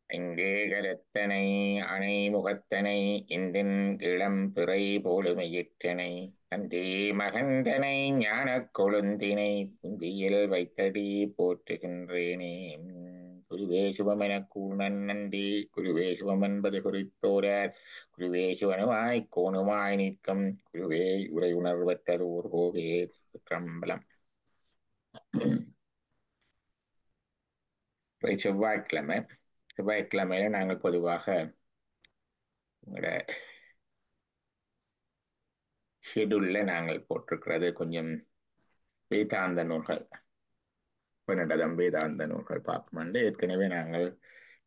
எங்கே கருத்தனை அணைமுகத்தனை இந்தின் இளம் பிறை போலுமையிற்றனை தந்தே மகந்தனை ஞானக் கொழுந்தினை புந்தியில் வைத்தடி போற்றுகின்றேனே. குருவே சுபமெனக் கூணன் நன்றி குருவே சுபம் என்பது குறித்தோரார் குருவே சுவனுமாய் கோணுமாய் நிற்கும் குருவே உரை உணர்வற்றதோர் கோவே திருச்சிற்றம்பலம். செவ்வாய்க்கிழமை செவ்வாய்க்கிழமையில நாங்கள் பொதுவாக எங்களோட ஷெடியூல்ல நாங்கள் போட்டிருக்கிறது கொஞ்சம் வேதாந்த நூல்கள், பன்னெண்டதம் வேதாந்த நூல்கள் பார்ப்போம். ஏற்கனவே நாங்கள்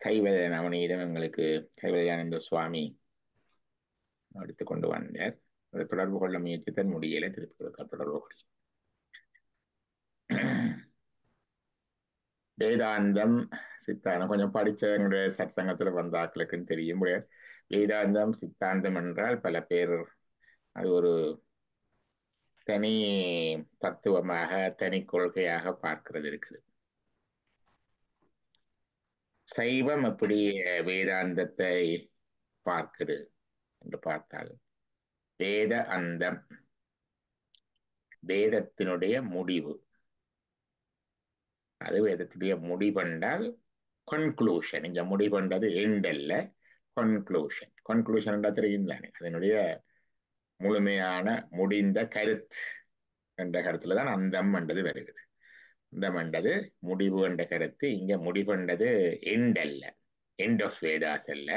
கைவல்ய நவநீதம் எங்களுக்கு கைவல்யானந்த சுவாமி எடுத்துக்கொண்டு வந்தார். ஒரு தொடர்பு கொள்ள முயற்சித்தன் முடியலை, திருப்பி தொடர்பு கொள்ள வேதாந்தம் சித்தாந்தம் கொஞ்சம் படிச்ச எங்களுடைய சத்சங்கத்துல வந்த ஆக்களுக்குன்னு தெரியும். வேதாந்தம் சித்தாந்தம் என்றால் பல பேர் அது ஒரு தனி தத்துவமாக தனி கொள்கையாக பார்க்கிறது இருக்குது. சைவம் எப்படி வேதாந்தத்தை பார்க்குது என்று பார்த்தால், வேத அந்தம் வேதத்தினுடைய முடிவு, அது வேதத்துடைய முடிவென்றால் கன்க்ளூஷன். இங்க முடிவென்றது எண்ட் அல்ல, கன்க்ளூஷன். கன்க்ளூஷன் தெரியும் தானே, அதனுடைய முழுமையான முடிந்த கருத்து என்ற கருத்துல தான் அந்தம் என்றது வருகிறது. அந்தம் என்றது முடிவு என்ற கருத்து. இங்க முடிவென்றது எண்ட் அல்ல, எண்ட் ஆஃப் வேதாஸ் அல்ல,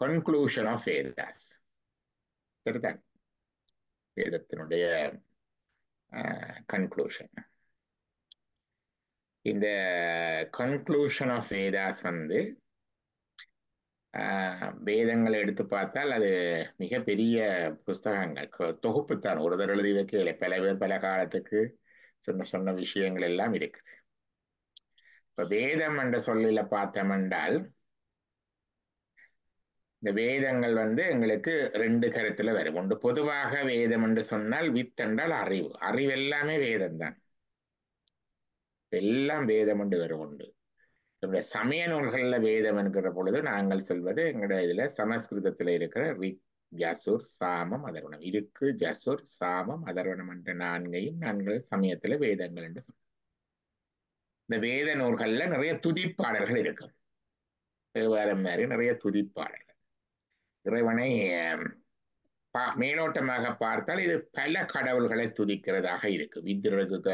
கன்க்ளூஷன் ஆஃப் வேதாஸ். சரிதான், வேதத்தினுடைய கன்க்ளூஷன். இந்த கன்க்ளூஷன் ஆஃப் வேதாஸ் வேதங்களை எடுத்து பார்த்தால் அது மிகப்பெரிய புஸ்தகங்கள், தொகுப்புத்தான். ஒரு தடவை எழுதி வைக்கல, பல பேர் பல காலத்துக்கு சொன்ன விஷயங்கள் எல்லாம் இருக்குது. இப்ப வேதம் என்ற சொல்லில பார்த்தோம் என்றால், இந்த வேதங்கள் எங்களுக்கு ரெண்டு கருத்துல வரும். ஒன்று பொதுவாக வேதம் என்று சொன்னால், வித் என்றால் அறிவு. அறிவு எல்லாமே வேதம் தான், எல்லாம் வேதம் என்று வரும். உண்டு நம்முடைய சமய நூல்கள்ல வேதம் என்கிற பொழுது நாங்கள் சொல்வது, எங்களுடைய இதுல சமஸ்கிருதத்துல இருக்கிற ரிக், ஜசுர், சாமம், அதர்வணம் இருக்கு. ஜசுர், சாமம், அதர்வணம் என்ற நான்கையும் நாங்கள் சமயத்துல வேதங்கள் என்று சொல்றோம். இந்த வேத நூல்கள்ல நிறைய துதிப்பாடல்கள் இருக்கும். தேவாரம் மாதிரி நிறைய துதிப்பாடல்கள். இறைவனை மேலோட்டமாக பார்த்தால் இது பல கடவுள்களை துதிக்கிறதாக இருக்கு. வித்திரனுக்கு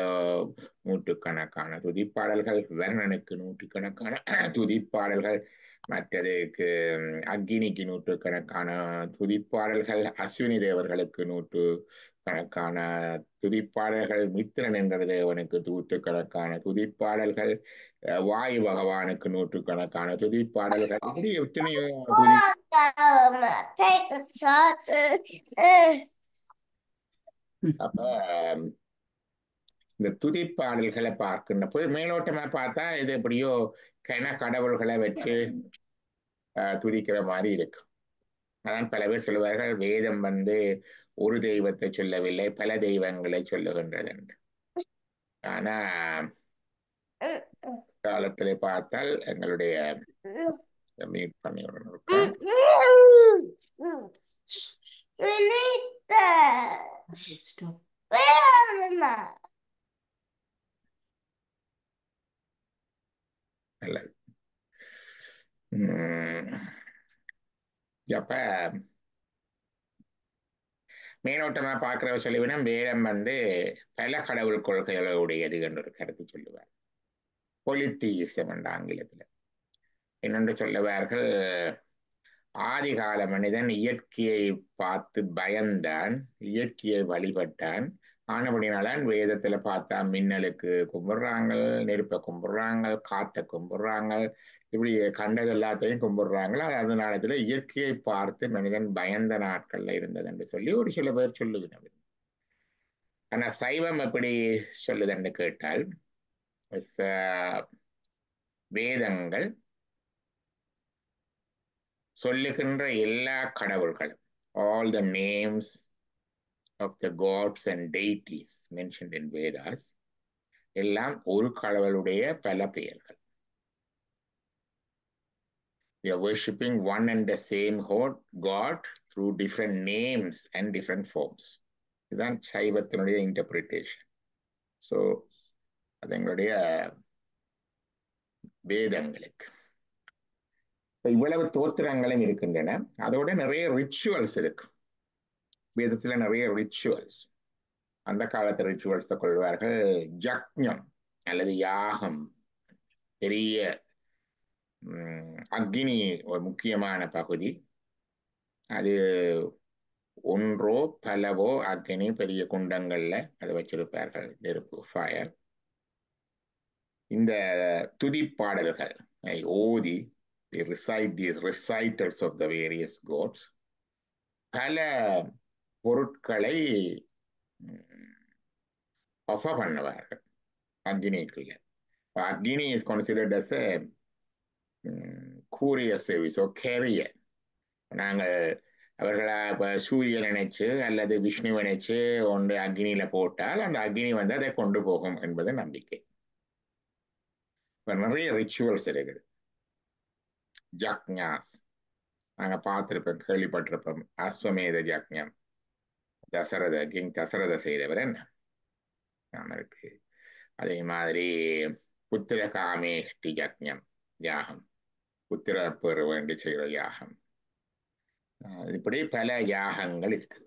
நூற்றுக்கணக்கான துதிப்பாடல்கள், வர்ணனுக்கு நூற்றுக்கணக்கான துதிப்பாடல்கள், மற்றதுக்கு அக்னிக்கு நூற்றுக்கணக்கான துதிப்பாடல்கள், அஸ்வினி தேவர்களுக்கு நூற்றுக்கணக்கான துதிப்பாடல்கள், மித்திரன் என்ற தேவனுக்கு நூற்றுக்கணக்கான துதிப்பாடல்கள், வாயு பகவானுக்கு நூற்றுக்கணக்கான துதிப்பாடல்கள், இப்படி எத்தனையோ அப்ப இந்த துதிப்பாடல்களை பார்க்கின்ற போது மேலோட்டமா பார்த்தா இது எப்படியோ கடவுள்களை வச்சு துதிக்கிற மாதிரி இருக்கும். அதான் பல பேர் சொல்லுவார்கள், வேதம் ஒரு தெய்வத்தை சொல்லவில்லை, பல தெய்வங்களை சொல்லுகின்றது என்று. ஆனா காலத்துல பார்த்தால் எங்களுடைய மீட் பண்ணி விடணும். நல்லது. அப்ப மேலோட்டமா பார்க்கிறவ சொல்லுவினா, வேதம் பல கடவுள் கொள்கைகளுடையது என்று ஒரு கருத்து சொல்லுவார். பொலித்தீசம் என்ற ஆங்கிலத்துல. இன்னொன்று சொல்லுவார்கள், ஆதிகால மனிதன் இயற்கையை பார்த்து பயந்தான், இயற்கையை வழிபட்டான். ஆனபடினால வேதத்துல பார்த்தா மின்னலுக்கு கும்பிடுறாங்க, நெருப்பை கும்பிடுறாங்க, காத்த கும்பிடுறாங்க, இப்படி கண்டது எல்லாத்தையும் கும்பிடுறாங்களோ. அதனால இயற்கையை பார்த்து மனிதன் பயந்த நாட்கள்ல இருந்தது என்று சொல்லி ஒரு சில பேர் சொல்லுவினர். ஆனா சைவம் எப்படி சொல்லுதுன்னு கேட்டால், வேதங்கள் சொல்லுகின்ற எல்லா கடவுள்களும், all the names of the gods and deities mentioned in Vedas, எல்லாம் ஒரு கடவுளுடைய பல பெயர்கள். We are worshipping one and the same God through different names and different forms. இதுதான் சைவத்தினுடைய இன்டர்பிரிட்டேஷன். ஸோ அது எங்களுடைய வேதங்களுக்கு இவ்வளவு தோத்திரங்களும் இருக்கின்றன. அதோட நிறைய ரிச்சுவல்ஸ் இருக்கு. வேதத்துல நிறைய ரிச்சுவல்ஸ். அந்த காலத்து ரிச்சுவல்ஸ் கொள்வார்கள். ஜக்ஞம் அல்லது யாகம், பெரிய அக்னி ஒரு முக்கியமான பகுதி. அது ஒன்றோ பலவோ அக்னி பெரிய குண்டங்கள்ல அதை வச்சிருப்பார்கள், நெருப்பு, ஃபயர். இந்த துதிப்பாடல்கள் ஓதி recite these recitals of the various gods, பல பொருட்களை ஆஃபர் பண்ணுவார்கள் அக்னிக்குள்ள. Agni is considered as a courier service or carrier. நாங்கள் அவர்களா சூரியன் நினைச்சு அல்லது விஷ்ணு நினைச்சு ஒன்று அக்னியில போட்டால் அந்த அக்னி வந்து அதை கொண்டு போகும் என்பது நம்பிக்கை. நிறைய ரிச்சுவல்ஸ் இருக்குது. ஜக்ஞாஸ் நாங்க பார்த்திருப்போம், கேள்விப்பட்டிருப்போம். அஸ்வமேத ஜக்ஞம் கிங் தசரத செய்தவர் என்ன இருக்கு. அதே மாதிரி புத்திர காமேஷ்டி ஜக்ஞம் யாகம், புத்திர பெற வேண்டி செய்கிற யாகம். இப்படி பல யாகங்கள் இருக்குது.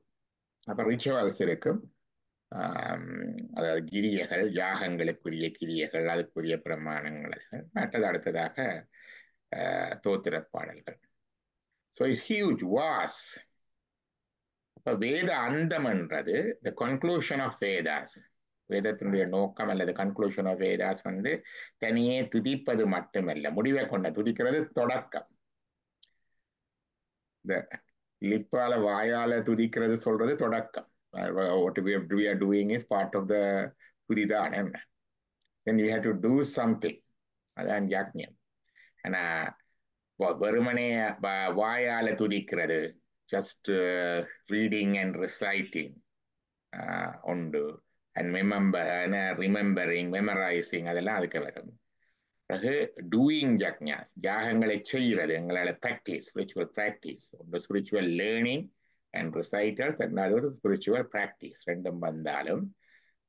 அப்ப ரிச்சுவல்ஸ் இருக்கும். அதாவது கிரியைகள், யாகங்களுக்குரிய கிரியைகள், அதுக்குரிய பிரமாணங்கள். மற்றது அடுத்ததாக தோத்திர பாடல்கள். So it's huge was. இப்போ வேத அந்தம் என்றது த கன்க்ளூஷன் ஆஃப் வேதாஸ். வேதத்தினுடைய நோக்கம் அல்லது கன்க்ளூஷன் ஆஃப் வேதாஸ் வந்து தனியே துதிப்பது மட்டுமல்ல, முடிவை கொண்ட துதிக்கிறது தொடக்கம். இந்த லிப்பால வாயால துதிக்கிறது சொல்றது தொடக்கம். What we are doing is part of the புதிதான் என்ன. Then you have to do something. அதான் யாக்ஞம். ஆனா வெறுமனே வாயால துதிக்கிறது, ஜஸ்ட் ரீடிங் அண்ட் ரிசைட்டிங் உண்டு. அண்ட் ரிமெம்பரிங், மெமரைசிங், அதெல்லாம் அதுக்கு வரும். பிறகு டூயிங் ஜக்ஞாஸ், யாகங்களை செய்கிறது, எங்களால் ப்ராக்டிஸ், ஸ்பிரிச்சுவல் ப்ராக்டிஸ். ஒன்று ஸ்பிரிச்சுவல் லேர்னிங் அண்ட் ரிசைட்டல்ஸ், ரெண்டாவது ஸ்பிரிச்சுவல் ப்ராக்டிஸ். ரெண்டும் வந்தாலும்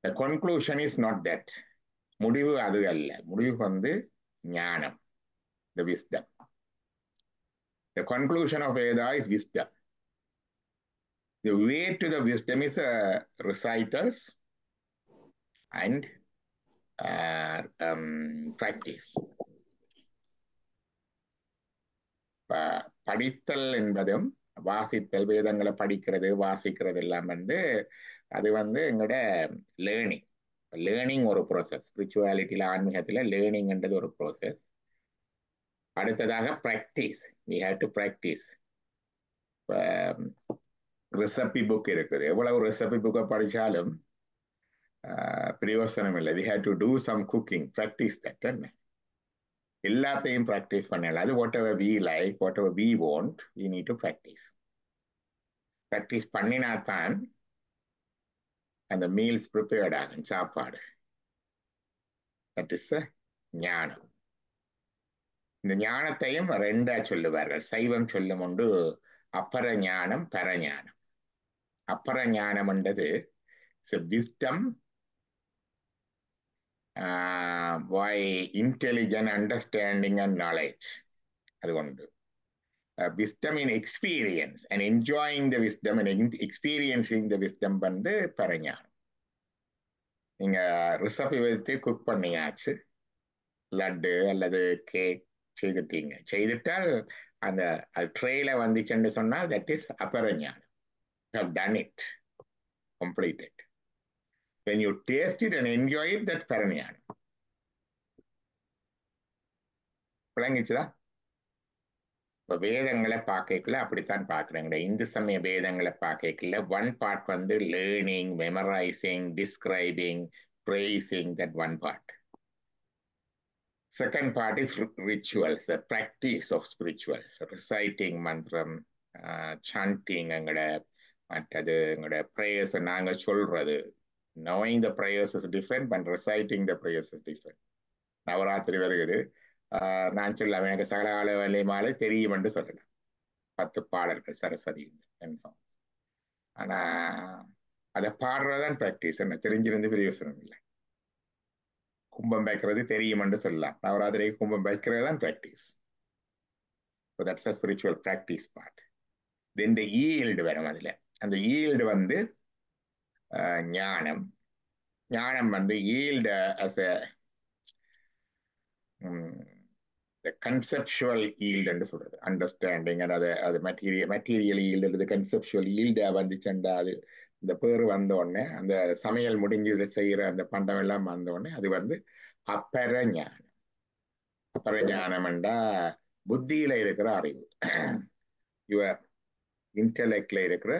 the conclusion is not that. முடிவு அது அல்ல. முடிவு வந்து ஞானம், the wisdom. The conclusion of Veda is wisdom. The way to the wisdom is recitals and practice. படித்தல் என்பதும் வாசித்தல், வேதங்களை படிக்கிறது வாசிக்கிறது எல்லாம் வந்து அது வந்து எங்களோட லேர்னிங். லேர்னிங் ஒரு ப்ராசஸ். ஸ்பிரிச்சுவாலிட்டியில், ஆன்மீகத்தில் லேர்னிங்ன்றது ஒரு ப்ராசஸ். அடுத்ததாக practice. We have to practise. Recipe book இருக்குது. எவ்வளவு ரெசிபி புக்கை படித்தாலும் பிரயோசனம் இல்லை. We have to do some cooking, practise that. எல்லாத்தையும் ப்ராக்டிஸ் பண்ணல. அது whatever we like, whatever we want, we need to practise. Practice பண்ணினாத்தான் அந்த மீல்ஸ் ப்ரிப்பேர்ட் ஆகும், சாப்பாடு. தட் இஸ் ஞானம். இந்த ஞானத்தையும் ரெண்டா சொல்லுவார்கள். சைவம் சொல்லும் உண்டு அப்பர ஞானம், பரஞானம். அப்பர ஞானம் என்றது wisdom by intelligent understanding and knowledge. அது உண்டு. wisdom in experience and enjoying the wisdom and experiencing the wisdom வந்து பரஞானம். நீங்க ரெசிபி வைத்து குக் பண்ணியாச்சு, லட்டு அல்லது கேக் செய்துட்டீங்க. செய்துட்டால் அந்த ட்ரேல வந்துச்சுன்னு சொன்னால் that is அபரஞானம். You have done it, completed. When you taste it and enjoy it, that's பரஞானம். விளங்கிச்சுதா? இப்போ வேதங்களை பார்க்கல அப்படித்தான் பார்க்குறேங்க. இந்து சமய வேதங்களை பார்க்கல ஒன் பார்ட் வந்து learning, memorising, describing, praising, that one part. Second part is rituals, the practice of spiritual, reciting mantram, chanting, மற்றது எங்களோட prayers நாங்கள் சொல்றது. Knowing the prayers is different, but reciting the prayers is different. Navaratri வருகிறது, நான் சொல்ல எனக்கு சகலகால வலிமாலை தெரியும் என்று சொல்லலாம். 10 பாடல்கள் சரஸ்வதி ஆனா அதை பாடுறதுதான் பிராக்டிஸ். என்ன தெரிஞ்சிருந்து பிரயோசனம் இல்லை. கும்பம் வைக்கிறது தெரியும் என்று சொல்லலாம். நவராத்திரிக்கு கும்பம் வைக்கிறது தான் practice. So that's a spiritual practice part. Then the yield வரும் அதுல. அந்த yield வந்து ஞானம். ஞானம் வந்து yield as a the conceptual yield என்று சொல்றது. அண்டர்ஸ்டாண்டிங் அது மெட்டீரியல் yield அல்லது கன்செப்சுவல் yield வந்துச்சுண்டா அது இந்த பேர் வந்த உடனே அந்த சமையல் முடிஞ்சு செய்யற அந்த பண்டம் எல்லாம் வந்த உடனே அது வந்து அப்பர ஞானம். அப்பர ஞானம் என்றா புத்தியில இருக்கிற அறிவு. யுவர் இன்டலெக்ட்ல இருக்கிற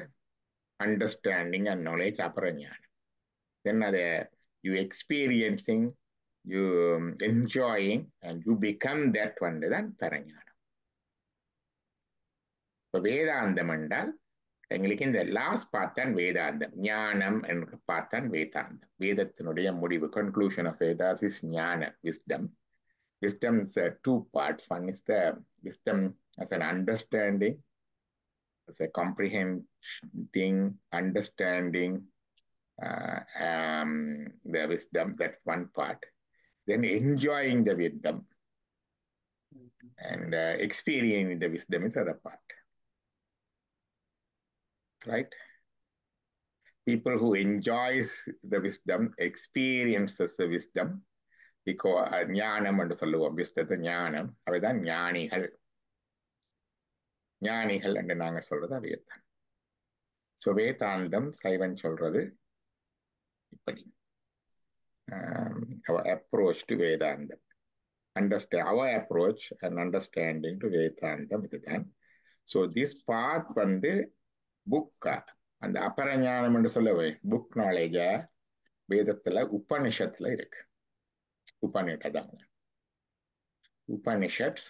அண்டர்ஸ்டாண்டிங் அண்ட் நாலேஜ் அப்பர ஞானம். தென் அதை you experiencing, you enjoying and you become that one தான் பரஞானம். இப்போ வேதாந்தம் என்றால் எங்களுக்கு இந்த லாஸ்ட் பார்ட் தான் வேதாந்தம். ஞானம் என்ற பார்ட் தான் வேதாந்தம். வேதத்தினுடைய முடிவு, கன்க்ளூஷன் ஆஃப் வேதாஸ் இஸ் ஞான, wisdom. Wisdom is two parts. One is the wisdom as an understanding, as a comprehending, understanding the wisdom. That's one part. Then enjoying the wisdom and experiencing the wisdom is the other part. Right? People who enjoys the wisdom, experiences the wisdom, because ஞானம் என்று சொல்லுவோம். wisdத்தை ஞானம், அவைதான் ஞானிகள். ஞானிகள் என்று நாங்க சொல்றது அவையத்தான். ஸோ வேதாந்தம் சைவன் சொல்றது இப்படி. our approach to Vedantam, understand our approach and understanding to வேதாந்தம் இதுதான். ஸோ this part வந்து புக்கா அந்த அபரஞானம் என்று சொல்லவே புக் நாலேஜா வேதத்துல உபனிஷத்துல இருக்கு. Upanishads.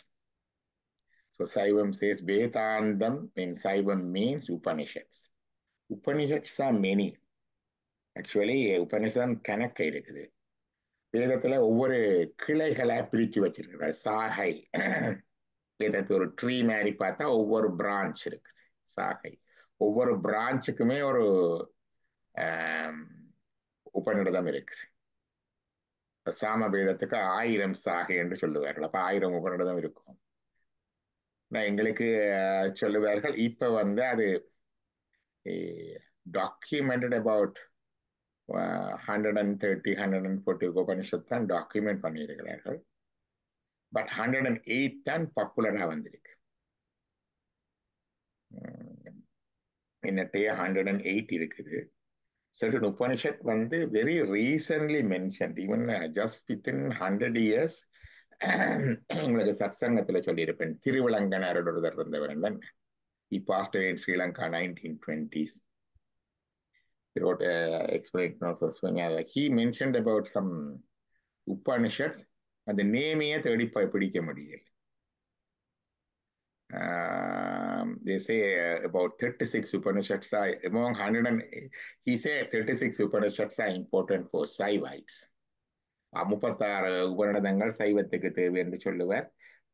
So Saivam says Vedandam in Saivam means Upanishads. Upanishads are many. Actually Upanishadam கணக்கு இருக்குது. வேதத்துல ஒவ்வொரு கிளைகளா பிரிச்சு வச்சிருக்கிறார். சாகை வேதத்துல ஒரு ட்ரீ மாதிரி பார்த்தா ஒவ்வொரு பிரான்ச் இருக்குது. சாகை ஒவ்வொரு பிரான்ச்சுக்குமே ஒரு உபநிடதம் இருக்கு. சாம வேதத்துக்கு 1000 சாகை என்று சொல்லுவார்கள். அப்ப 1000 உபநிடதம் இருக்கும். எங்களுக்கு சொல்லுவார்கள். இப்ப வந்து அது டாக்குமெண்டட் அபவுட் 130, 140 உபனிஷத் தான் டாக்குமெண்ட் பண்ணியிருக்கிறார்கள். பட் 108 தான் பாப்புலரா வந்திருக்கு. என்னட்டையே 108 இருக்குது. Certain Upanishad வந்து very recently mentioned, even just within 100 years. உங்களுக்கு சத்சங்கத்துல சொல்லியிருப்பேன். திருவிலங்கனர் ஒருத்தர் இருந்தவர். He passed away in Sri Lanka 1920s. He wrote an explanation of Swanyada. He mentioned about some Upanishads and the name தேடி பிடிக்க முடியல. They say about 36 Upanishads are among 108. He said 36 Upanishads are important for Saivites. 36 உபநிடதங்கள் சைவத்துக்கு தேவை என்று சொல்லுவார்.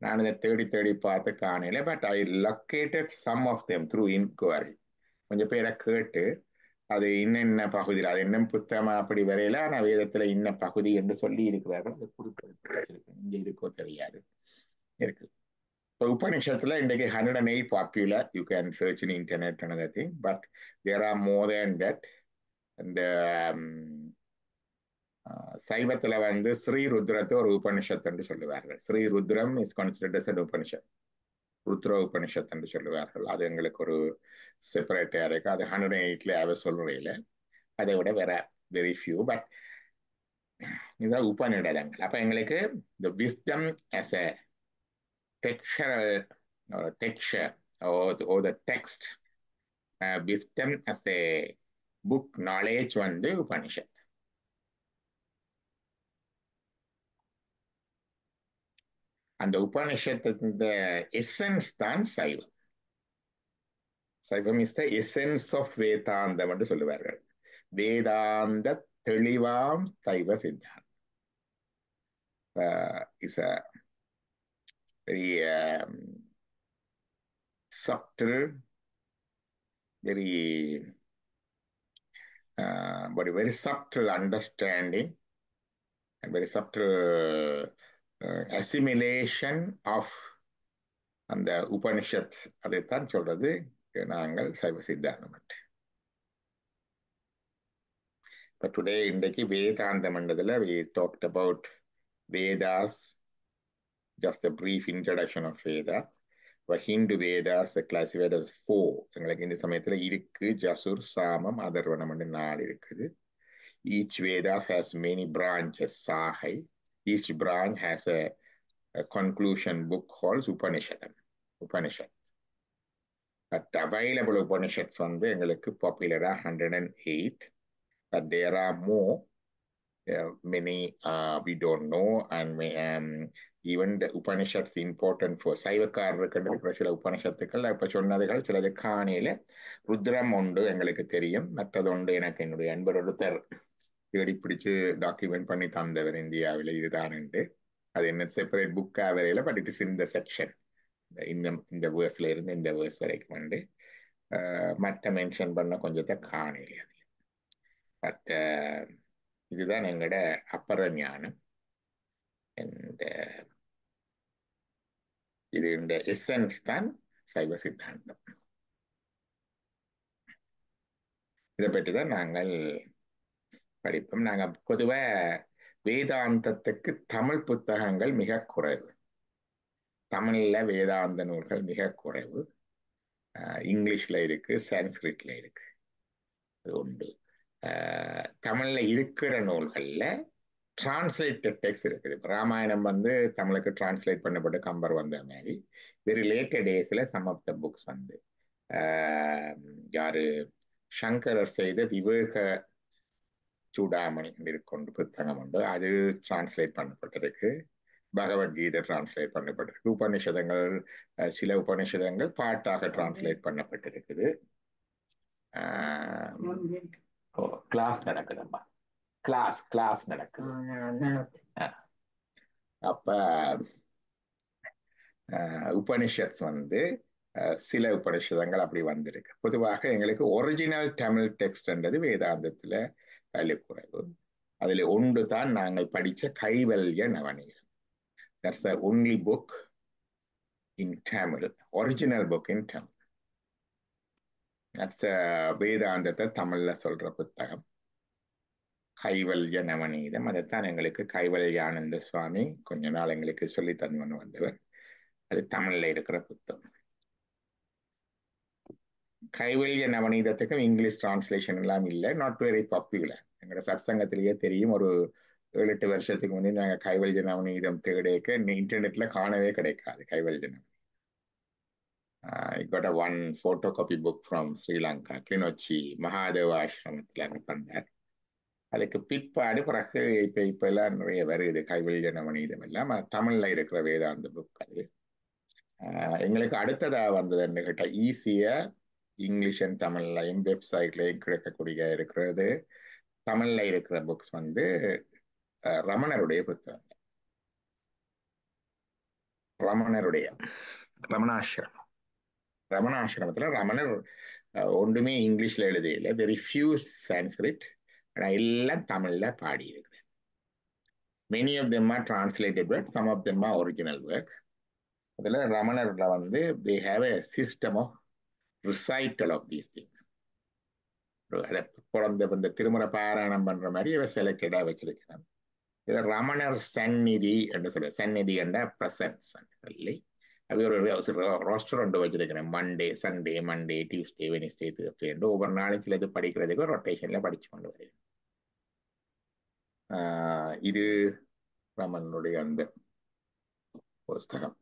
நான் இதை தேடி பார்த்து காணல. But I located some of them through enquiry. கொஞ்சம் பேரை கேட்டு அது இன்னென்ன பகுதியில், அது இன்னும் புத்தகமா அப்படி வரையில, ஆனால் வேதத்துல இன்ன பகுதி என்று சொல்லி இருக்கிறார்கள். அதை குறிப்பிட்டு வச்சிருக்கேன். இங்க இருக்கோ தெரியாது, இருக்கு. So Upanishadல இன்றைக்கு 108 popular. You can search in internet another thing, but there are more than that. And சைவத்துல வந்து ஸ்ரீ ருத்ரத்தை ஒரு உபனிஷத் என்று சொல்லுவார்கள். Sri Rudram is considered as an Upanishad. Rudra Upanishad என்று சொல்லுவார்கள். அது எங்களுக்கு ஒரு செப்பரேட்டா இருக்கு. அது 108ல அவ சொல்றையில அதை விட வேற வெரி ஃபியூ. பட் இதுதான் உபநிடதங்கள். அப்ப எங்களுக்கு the wisdom as a textural or a texture or the text, wisdom as a book knowledge வந்து உபனிஷத். அந்த உபனிஷத்து எசன்ஸ் தான் சைவம். சைவம் இஸ் த எசன்ஸ் ஆஃப் வேதாந்தம் என்று சொல்லுவார்கள். வேதாந்த தெளிவாம் சைவ சித்தாந்தம். very subtle, very but a very subtle understanding and very subtle assimilation of அந்த உபனிஷத் அதைத்தான் சொல்றது நாங்கள் சைவ சித்தாந்தம். But today இன்றைக்கு வேதாந்த மண்டலத்துல we talked about Vedas, just a brief introduction of Veda. Hindu Vedas classified as 4. எங்களுக்கு இந்த சமயத்துல இருக்கு ஜசுர் சாமம் அதர்வனம் 4 இருக்குது. Each Vedas has many branches, Sahai. Each branch has a conclusion book called Upanishadam. Upanishad. But available Upanishads வந்து எங்களுக்கு popular 108. But there are more. Many we don't know, and even the Upanishads important for சைவக்காரருக்கு இருக்கிற சில உபனிஷத்துக்கள் இப்ப சொன்னதுகள் சிலது காணியில ருத்ரம் உண்டு எங்களுக்கு தெரியும். மற்றது உண்டு எனக்கு என்னுடைய அன்பர் ஒருத்தர் தேடி பிடிச்சு டாக்குமெண்ட் பண்ணி தந்தவர் இந்தியாவில் இதுதான் உண்டு. அது என்ன செப்பரேட் புக்கா வரையில, but it is in the section. இந்த வேர்ஸ்ல இருந்து இந்த வேர்ஸ் வரைக்கும் உண்டு. மற்ற மென்ஷன் பண்ண கொஞ்சத்தை காணியில. பட் இதுதான் எங்களோட அப்பர ஞானம். இது இந்த எசன்ஸ் தான் சைவ சித்தாந்தம். இதை பற்றி தான் நாங்கள் படிப்போம். நாங்கள் பொதுவா வேதாந்தத்துக்கு தமிழ் புத்தகங்கள் மிக குறைவு. தமிழ்ல வேதாந்த நூல்கள் மிக குறைவு. இங்கிலீஷ்ல இருக்கு, சான்ஸ்கிரிட்ல இருக்கு, அது உண்டு. தமிழ்ல இருக்கிற நூல்கள்ல டிரான்ஸ்லேட்டட் டெக்ஸ்ட் இருக்குது. ராமாயணம் வந்து தமிழுக்கு டிரான்ஸ்லேட் பண்ணப்பட்டு கம்பர் வந்த மாதிரி வெரி லேட்டட் டேஸ்ல சம் ஆஃப் த புக்ஸ் வந்து யாரு சங்கரர் செய்த விவேக சூடாமணி கொண்டு புத்தகம் உண்டு, அது டிரான்ஸ்லேட் பண்ணப்பட்டிருக்கு. பகவத்கீதை டிரான்ஸ்லேட் பண்ணப்பட்டிருக்கு. உபநிஷதங்கள், சில உபநிஷதங்கள் பாட்டாக டிரான்ஸ்லேட் பண்ணப்பட்டிருக்குது. கிளாஸ் நடக்குதும்மா, கிளாஸ் நடக்குது. அப்ப உபனிஷத்ஸ் வந்து சில உபனிஷதங்கள் அப்படி வந்திருக்கு. பொதுவாக எங்களுக்கு ஒரிஜினல் தமிழ் டெக்ஸ்ட்ன்றது வேதாந்தத்துல குறைவு. அதுல ஒன்று தான் நாங்கள் படிச்ச கைவல்ய Navaneetham. That's the only book in Tamil, original book in Tamil. That's வேதாந்தத்தை தமிழ்ல சொல்ற புத்தகம் கைவல்ய நவநீதம். அதைத்தான் எங்களுக்கு கைவல்யானந்த சுவாமி கொஞ்ச நாள் எங்களுக்கு சொல்லி தந்து வந்தவர். அது தமிழ்ல இருக்கிற புத்தகம். கைவல்ய நவநீதத்துக்கும் இங்கிலீஷ் டிரான்ஸ்லேஷன் எல்லாம் இல்லை, நாட் வெரி பாப்புலர். எங்களோட சத்சங்கத்திலேயே தெரியும், ஒரு 7-8 வருஷத்துக்கு முன்னே நாங்கள் கைவல்ய நவநீதம் தேடிக்க இன்டர்நெட்ல காணவே கிடைக்காது. கைவல்ய Navaneetham I got a one photocopy book from Sri Lanka, Kilinochchi Mahadeva ஆசிரமத்துல தந்தார். அதுக்கு பிற்பாடு பிறகு இப்ப எல்லாம் நிறைய வருது கைவல்ய நவநீதம் எல்லாம் தமிழ்ல இருக்கிற வேதாந்த புக். அது எங்களுக்கு அடுத்ததா வந்ததுன்னு கேட்டா ஈஸியா இங்கிலீஷ் அண்ட் தமிழ்லையும் வெப்சைட்லையும் கிடைக்கக்கூடிய இருக்கிறது. தமிழ்ல இருக்கிற புக்ஸ் வந்து ரமணருடைய புத்தகம், ரமணாசிரமத்துல ரமணர் ஒன்றுமே இங்கிலீஷ்ல எழுதியில, வெரி ஃபியூ சான்ஸ்கிரிட், ஆனா எல்லாம் தமிழ்ல பாடி இருக்கு. Many of them are translated work, some of them are original work. அதுல ரமணர்ல வந்து they have a system of recital of these things. அதை குழந்தை வந்து திருமுறை பாராயணம் பண்ற மாதிரி இவ செலக்டடா வச்சிருக்கிறான். இதை ரமணர் சந்நிதி என்று சொல்ல, சந்நிதி என்ற பிரசன்ஸ் சொல்லி அது ஒரு ரெஸ்டாரண்ட் வச்சிருக்கிறேன். மண்டே டியூஸ்டே வெனிஸ்டே தேர்ஸ்டே என்று ஒவ்வொரு நாளும் சிலது படிக்கிறதுக்கு ரொட்டேஷன்ல படிச்சு கொண்டு வருகிறேன். இது ரமணனுடைய அந்த புஸ்தகம்.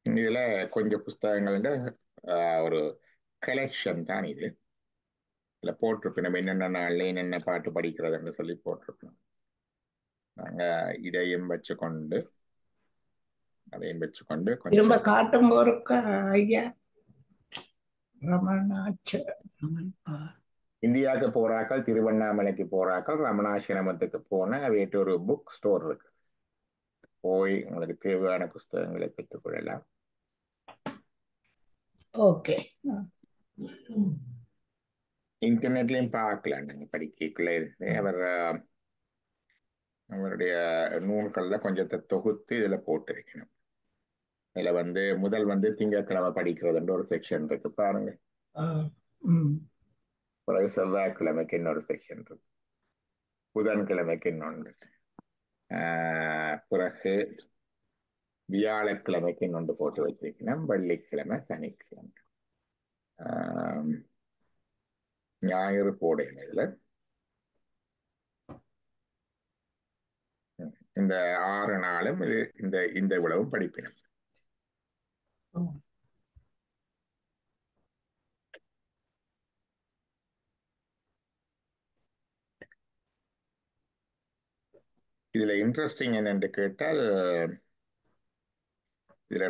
இதுல கொஞ்சம் புஸ்தகங்கள் ஒரு கலெக்ஷன் தான். இது இதுல போட்டிருப்பேன் நம்ம என்னென்ன நாள்ல என்னென்ன பாட்டு படிக்கிறதுன்னு சொல்லி போட்டிருப்போம். நாங்க இதையும் வச்சுக்கொண்டு அதையும் வச்சுக்கொண்டு திரும்ப காட்டும் போருக்கு ஐயா இந்தியாவுக்கு போறாக்கள், திருவண்ணாமலைக்கு போறாக்கள், ரமணாசிரமத்துக்கு போன வீட்டு ஒரு புக் ஸ்டோர் இருக்கு. போய் உங்களுக்கு தேவையான புஸ்தகங்களை பெற்றுக்கொள்ளலாம். ஓகே. இன்டர்நெட்லயும் பார்க்கலாம். நாங்கள் படிக்கக்குள்ள இருந்து அவருடைய நூல்கள்ல கொஞ்சத்தை தொகுத்து இதுல போட்டு வைக்கணும். இதுல முதல் திங்கட்கிழமை படிக்கிறதுன்ற ஒரு செக்ஷன் இருக்கு பாருங்க. பிறகு செவ்வாய்க்கிழமைக்கு இன்னொரு செக்ஷன் இருக்கு, புதன்கிழமைக்கு இன்னொன்று, பிறகு வியாழக்கிழமைக்கு இன்னொன்று போட்டு வச்சிருக்கணும், வெள்ளிக்கிழமை, சனிக்கிழமை, ஞாயிறு போடையில இதுல இந்த 6 நாளும் இது இந்த இவ்வளவும் படிப்பினும். இதுல இன்ட்ரெஸ்டிங் என்னன்னு கேட்டால், இதுல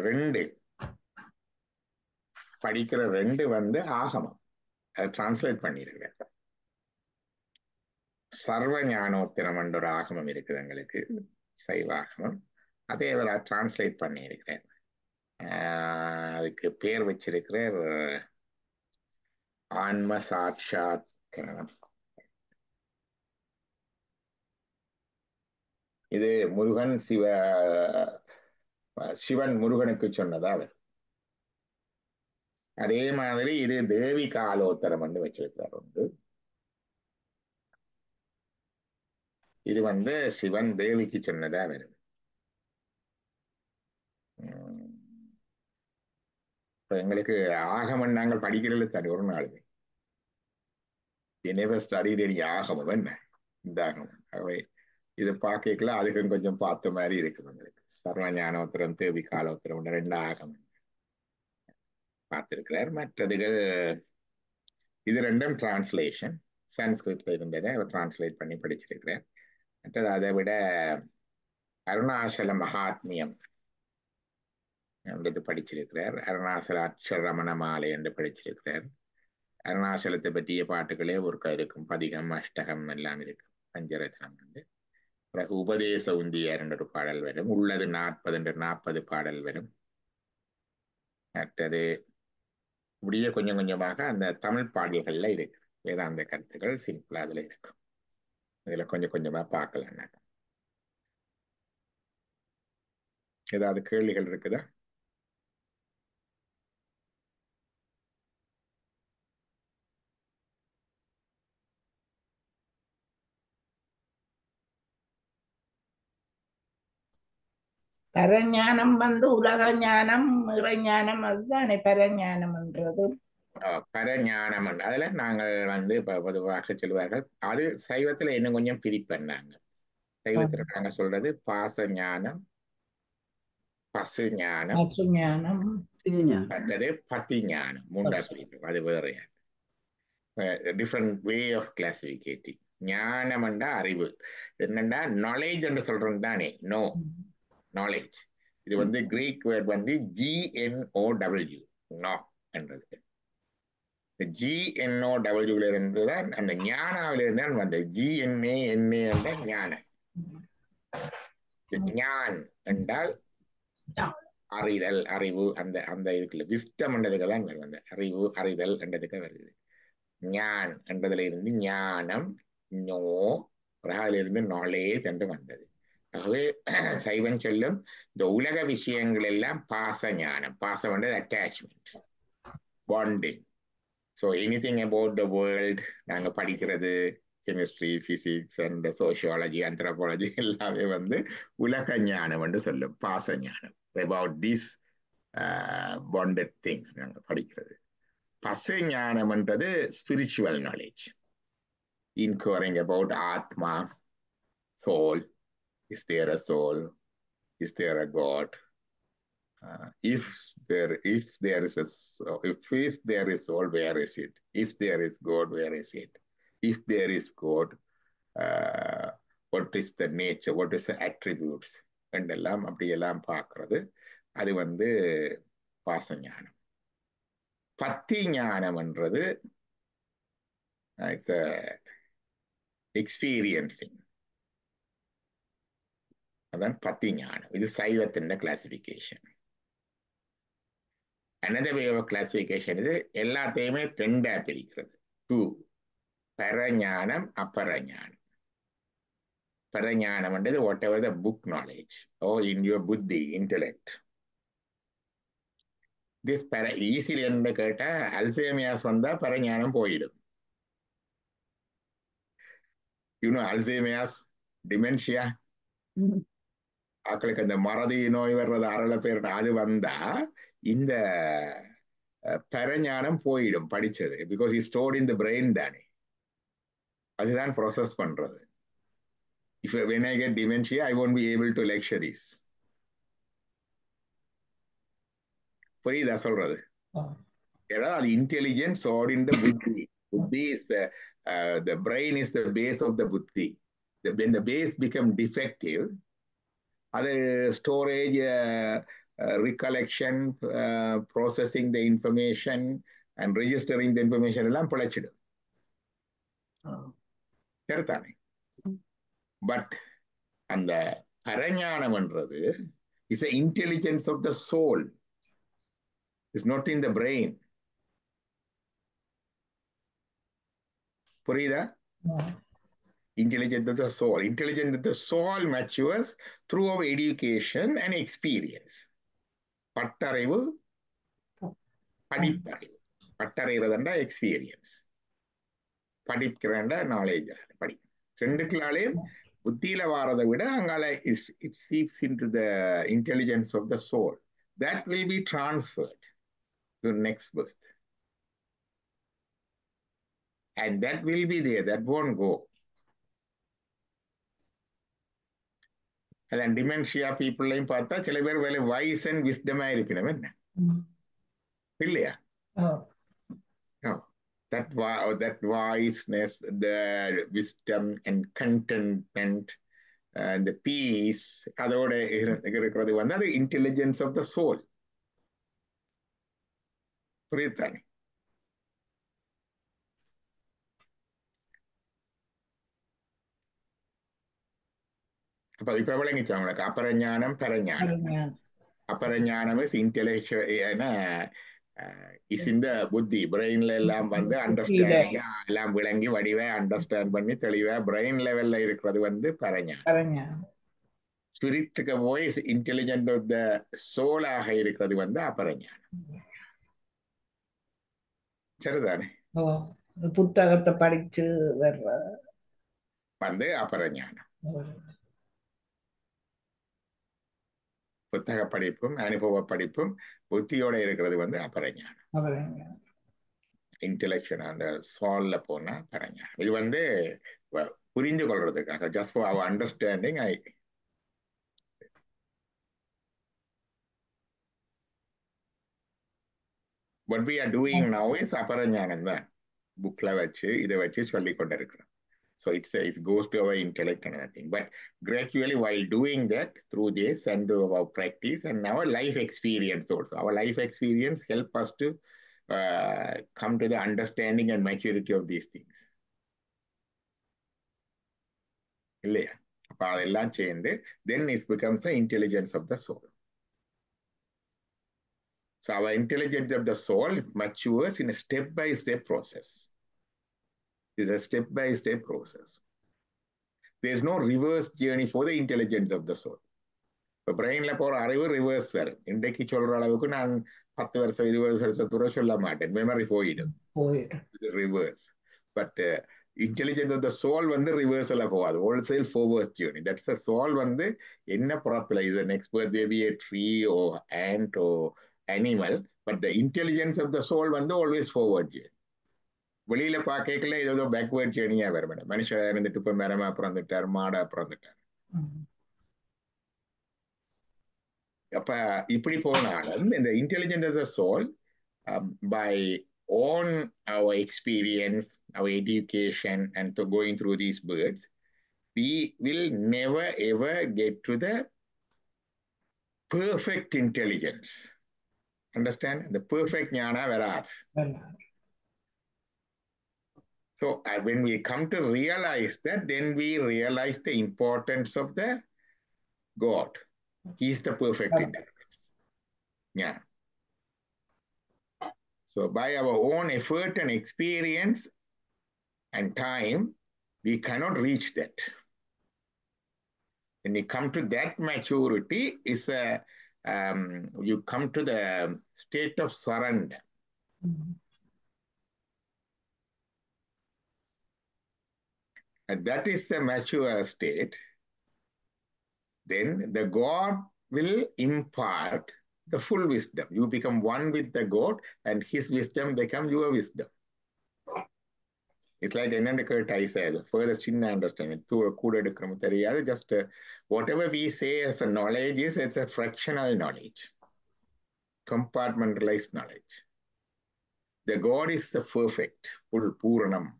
படிக்கிற 2 ஆகமம், அதை டிரான்ஸ்லேட் பண்ணிருக்கிறேன். சர்வ ஞானோத்திரம் என்ற ஒரு ஆகமம் இருக்குது எங்களுக்கு, சைவாகமம். அதே அவர் டிரான்ஸ்லேட் பண்ணியிருக்கிறேன். அதுக்கு பேர் வச்சிருக்கிறார் ஆன்ம சாட்சாத்காரம். இது முருகன் சிவன் முருகனுக்கு சொன்னதா அவர். அதே மாதிரி இது தேவி காலோத்தரம் என்று வச்சிருக்கிறார் உண்டு. இது சிவன் தேவிக்கு சொன்னதா வரும். எங்களுக்கு ஆகமம் நாங்கள் படிக்கிறது தனி ஒரு நாள். never studied any ஆகமம் என்ன இந்த ஆகமம். ஆகவே இது பார்க்கல அதுக்கும் கொஞ்சம் பார்த்த மாதிரி இருக்குது உங்களுக்கு. சர்வ ஞானோத்திரம், தேவி காலோத்திரம் 2 ஆகமம் பார்த்திருக்கிறார். மற்றதுகள் இது 2ம் டிரான்ஸ்லேஷன், சான்ஸ்கிரிட்ல இருந்ததை அவர் டிரான்ஸ்லேட் பண்ணி படிச்சிருக்கிறார். மற்றது அதை விட அருணாசல மகாத்மியம் என்றது படிச்சிருக்கிறார். அருணாசல அட்சரமண மாலை என்று படிச்சிருக்கிறார். அருணாசலத்தை பற்றிய பாட்டுகளே ஒருக்கா இருக்கும், பதிகம், அஷ்டகம் எல்லாம் இருக்கும். பஞ்சரத்னம் பிறகு உபதேச உந்தியார் என்ற ஒரு பாடல் வரும். உள்ளது 40 என்ற 40 பாடல் வரும். மற்றது இப்படியே கொஞ்சம் கொஞ்சமாக அந்த தமிழ் பாடல்கள்ல இருக்கு. வேதாந்த கருத்துக்கள் சிம்பிளா அதுல இருக்கும். இதுல கொஞ்சம் கொஞ்சமா பார்க்கலாம். ஏதாவது கேள்விகள் இருக்குதா? பரஞானம் உலக ஞானம், இறைஞானம், அதுதானே பரஞானம்ன்றது. பரஞானம் அதுல நாங்கள் பொதுவாக சொல்லுவார்கள். அது சைவத்துல இன்னும் கொஞ்சம் பிரிப்பண்ணாங்க. சைவத்துல நாங்க சொல்றது பாச ஞானம், பசு ஞானம், மற்றது பத்தி ஞானம். 3 பிரிப்பு. அது வேற டிஃப்ரெண்ட் வே ஆஃப் கிளாசிபிகேட்டிங். ஞானம் என்றா அறிவு. என்னண்டா நாலேஜ் என்று சொல்றோம் தானே. Know knowledge. இது கிரீக் வேர்ட் GNOW, நோ என்றது. GNOW இருந்துதான் அந்த ஞானாவில இருந்தான் வந்த GNA என்ற ஞானம். ஞான் என்றால் அறிதல், அறிவு. அந்த இதுக்குள்ள விஸ்டம் என்றதுக்கு தான் வரும். அந்த அறிவு, அறிதல் என்றதுக்கு வருது. ஞான் என்றதுல இருந்து ஞானம், நோ, அதில இருந்து நாலேஜ் என்று வந்தது. ஆகவே சைவன் சொல்லும் இந்த உலக விஷயங்கள் எல்லாம் பாச ஞானம். பாசம் என்றது attachment, bonding. So anything about the world நாங்க படிக்கிறது, chemistry, physics and sociology, anthropology எல்லாமே உலக ஞானம் என்று சொல்லும். பாச ஞானம், அபவுட் தீஸ் பாண்டட் திங்ஸ் நாங்க படிக்கிறது. பசு ஞானம் என்றது ஸ்பிரிச்சுவல் நாலேஜ், இன்கோரிங் அபவுட் ஆத்மா, soul. Is there a soul? Is there a God? If there is soul, where is it? If there is God, where is it? If there is God, what is the nature? What is the attributes? என்றெல்லாம் அப்படியெல்லாம் பார்க்கறது. அது பாசஞானம். பத்தி ஞானம் என்றது experiencing. அதான் பத்தி ஞானம். இது சைவத்தின் classification. another way of classification இது எல்லாத்தையுமே ரெண்டா பிரிக்கிறது. 2, பரஞானம் அப்பரஞானம். பரஞானம் என்றது whatever the book knowledge or in your buddhi intellect. this easily என்ன கேட்டா அல்சைமர்ஸ் வந்தா பரஞானம் போயிடும். you know அல்சைமர்ஸ், டிமென்ஷியா, ஆக்களுக்கு அந்த மறதி நோய் வர்றது அரளை பேர், அது வந்தா இந்த பரஞானம் போயிடும் படிச்சது. Because it stored in the brain தானே, அதுதான் ப்ராசஸ் பண்றது. if when I get dementia I won't be able to lecture this. புரியுதா சொல்றது? ஏன்னா அது intelligence stored in the buddhi. Buddhi is the brain is the base of the buddhi. When the base become defective, அது storage, recollection, processing the information and registering the information எல்லாம் பிழைச்சிடும். சரிதானே? But அந்த பரஞானம்ன்றது is the intelligence of the soul. It's not in the brain. புரியுதா? Intelligence of the soul. Intelligence of the soul matures through our education and experience. பட்டறிவு, படிப்பறிவு. பட்டறிகிறதுண்டா experience, படிக்கிறண்டா knowledge. படி ரெண்டுக்குள்ளாலையும் புத்தியில வாரதை விட அங்கால it seeps into the intelligence of the soul. That will be transferred to next birth. And that will be there. That won't go. அதான் dementia பீப்புளையும் பார்த்தா சில பேர் வேலை வைஸ் அண்ட் விஸ்டமா இருப்பினவன் என்ன இல்லையா? That wiseness, the wisdom and contentment and the peace, அதோட இருக்கிறது வந்து அது இன்டெலிஜென்ஸ் ஆஃப் த சோல். புரியுதானே? அப்ப இப்ப விளங்கிச்சு அவங்களுக்கு அபரஞானம் பரஞானம். அபரஞானம் இஸ் இன்டெலெக்சுவல், இஸ் இந்த புத்தி பிரெயின்ல எல்லாம் வந்து அண்டர்ஸ்டாண்டிங்கா எல்லாம் விளங்கி வடிவா அண்டர்ஸ்டாண்ட் பண்ணி தெளிவா பிரெயின் லெவல்ல இருக்கிறது வந்து பரஞானம். ஸ்பிரிட்டுக்கு போய் இன்டெலிஜென்ட் ஆஃப் த சோலாக இருக்கிறது வந்து அபரஞானம். சரிதானே? புத்தகத்தை படிச்சு வந்து அபரஞானம். புத்தக படிப்பும் அனுபவ படிப்பும் புத்தியோட இருக்கிறது வந்து அபரஞானம். இன்டெலெக்சுவல் அந்த சோல்ல போனா பரஞானம். இது வந்து புரிந்து கொள்றதுக்காக, just for our understanding. what we are doing now is அபரஞானம் தான் புக்ல வச்சு இதை வச்சு சொல்லி கொண்டிருக்கிறோம். So it goes to our intellect and everything. But gradually, while doing that, through this and our practice and our life experience also, our life experience help us to come to the understanding and maturity of these things. இல்லையா? அப்ப அதெல்லாம் சேர்ந்து then it becomes the intelligence of the soul. So our intelligence of the soul matures in a step-by-step process. It's a step-by-step process. There's no reverse journey for the intelligence of the soul. இப்போ பிரெயின்ல போற அறிவு reverse வரும். இன்றைக்கு சொல்ற அளவுக்கு நான் 10 வருஷம் 20 வருஷத்தூர சொல்ல மாட்டேன், மெமரி போயிடும் reverse. But intelligence of the soul வந்து ரிவர்ஸ்ல போகாது, wholesale forward journey. That's the soul வந்து என்ன பிறப்பில் இது next birth maybe a tree or ant or animal, but the intelligence of the soul வந்து always forward journey. வெளியில பார்க்கல ஏதோ பேக்வேர்ட் ஜேர்னியா வரும். மேடம் மனுஷன் இருந்துட்டு இப்ப மரமா பிறந்துட்டார், மாடா பிறந்துட்டார். அப்ப இப்படி போனாலும் இந்த intelligence of the soul by on our experience, our education and to going through these birds, we will never ever get to the perfect intelligence. Understand? The perfect jnana varat. So when we come to realize that, then we realize the importance of the God. He is the perfect intelligence. Yeah. So by our own effort and experience and time, we cannot reach that. When you come to that maturity, you come to the state of surrender. And that is the mature state. Then the God will impart the full wisdom. You become one with the God, and his wisdom become your wisdom. It's like I said, further chinna understanding. Just whatever we say as a knowledge it's a fractional knowledge, compartmentalized knowledge. The God is the perfect, full Puranam.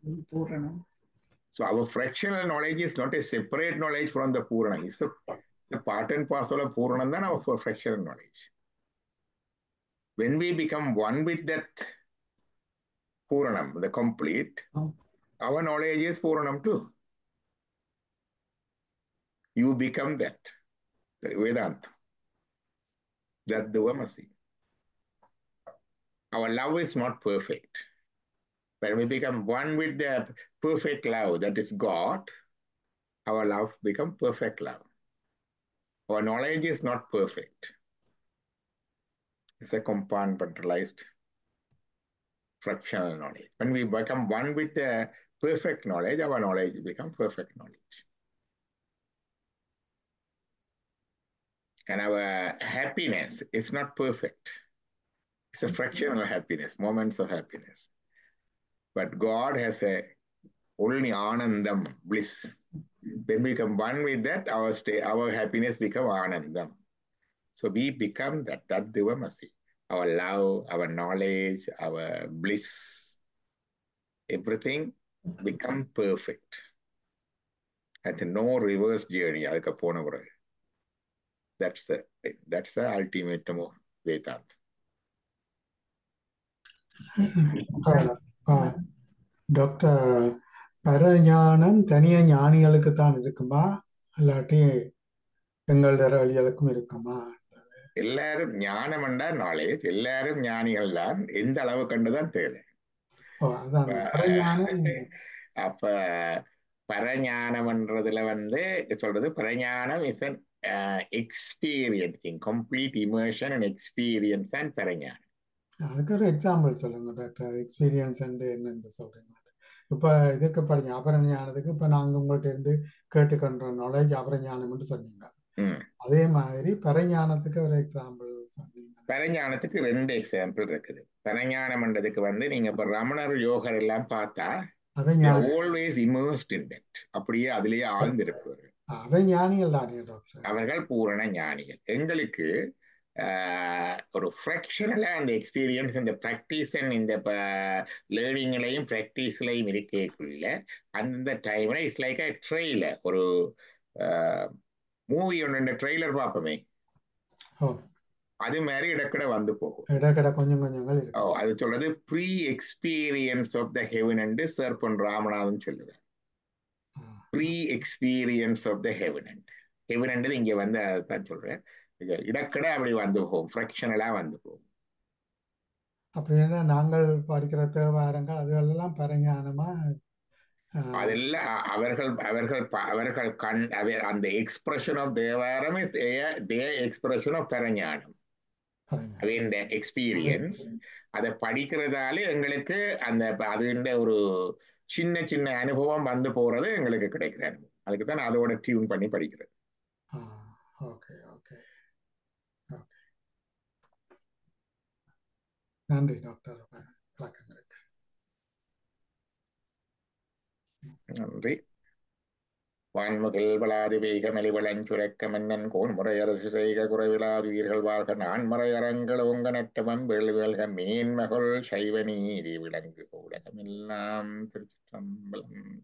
So our fractional knowledge is not a separate knowledge from the Puranam. It's the part and parcel of Puranam than our fractional knowledge. When we become one with that Puranam, the complete, our knowledge is Puranam too. You become that, the Vedanta. That Duvamasi. Our love is not perfect. When we become one with the perfect love, that is God, our love becomes perfect love. Our knowledge is not perfect. It's a compartmentalized fractional knowledge. When we become one with the perfect knowledge, our knowledge becomes perfect knowledge. And our happiness is not perfect. It's a fractional happiness, moments of happiness. But God has only anandam, bliss. When we become one with that, our happiness becomes anandam. So we become that Devamasi. Our love, our knowledge, our bliss, everything become perfect. And no reverse journey. That's the ultimatum of Vedanta. Doctor பரஞானம் தனிய ஞானிகளுக்கு தான் இருக்குமா இல்லாட்டி எங்கள் தரவழிகளுக்கும் இருக்குமா? எல்லாரும் ஞானம் என்றா நாலேஜ், எல்லாரும் ஞானிகள் தான். எந்த அளவு கண்டுதான் தேவை. அப்ப பரஞானம்ன்றதுல சொல்றது பரஞானம் is an experiencing, complete immersion and experience and பரஞானம். அதுக்கு ஒரு எக்ஸாம்பிள் சொல்லுங்க டாக்டர். எக்ஸ்பீரியன்ஸ் என்னன்னு சொல்றீங்க? இப்ப இதுக்கு படிங்க அபரஞானத்துக்கு இப்ப நாங்க உங்கள்ட்ட இருந்து கேட்டுக்கொண்ட நாலேஜ் அபரஞானம் சொன்னீங்க. அதே மாதிரி பரஞானத்துக்கு ஒரு எக்ஸாம்பிள் சொன்னீங்க. பரஞானத்துக்கு 2 எக்ஸாம்பிள் இருக்குது. பரஞானம்ன்றதுக்கு நீங்க இப்ப ரமணர் யோகர் எல்லாம் பார்த்தா ஆல்வேஸ் இமர்ஸ்ட் இன் தட், அப்படியே அதுலயே ஆழ்ந்திருப்பவர்கள். அவர்கள் பூரண ஞானிகள். எங்களுக்கு ஒரு ஃப்ராக்ஷனலா அந்த எக்ஸ்பீரியன்ஸ் இந்த ப்ராக்டிஸ் இந்த லேர்னிங்லையும் ப்ராக்டிஸ்லையும் இருக்கக்குள்ள அந்த டைம்ல இட்ஸ் லைக் அ ட்ரெய்லர். ஒரு மூவி ஒன்று ட்ரெய்லர் பார்ப்போமே, அது மாதிரி இடக்கட வந்து போகும். அது சொல்றது pre experience of the heaven என்று சர் பொன் ராமநாதன் சொல்லுவார். Pre experience of the heaven என்றது இங்க அதான் சொல்றேன். இடக்கட அப்படி வந்து போகும், ஃப்ராக்ஷனலா வந்து போகும். அப்படின்னா நாங்கள் படிக்கிற தேவாரங்கள் அதுகளெல்லாம் பரஞானமா? அதெல்லாம் அவர்கள் அந்த expression of Thevaram is their expression of பரஞானம். அவன் எக்ஸ்பீரியன்ஸ் அதை படிக்கிறதால எங்களுக்கு அதுண்ட ஒரு சின்ன சின்ன அனுபவம் வந்து போறது எங்களுக்கு கிடைக்கிற அனுபவம். அதுக்கு தான் அதோட டியூன் பண்ணி படிக்கிறது. நன்றி டாக்டர். நன்றி. வான்முகில் வளாது வேக மெலிவளஞ்சுரக்க மன்னன் கோன் முறையரசு செய்க குறைவிலாது உயிர்கள் வாழ்க நான்மறை அறங்கள் ஓங்க நட்டமம் வேள்வியல்க மேன்மகள் சைவ நீதி விளங்கு ஊடகமெல்லாம். திருச்சிற்றம்பலம்.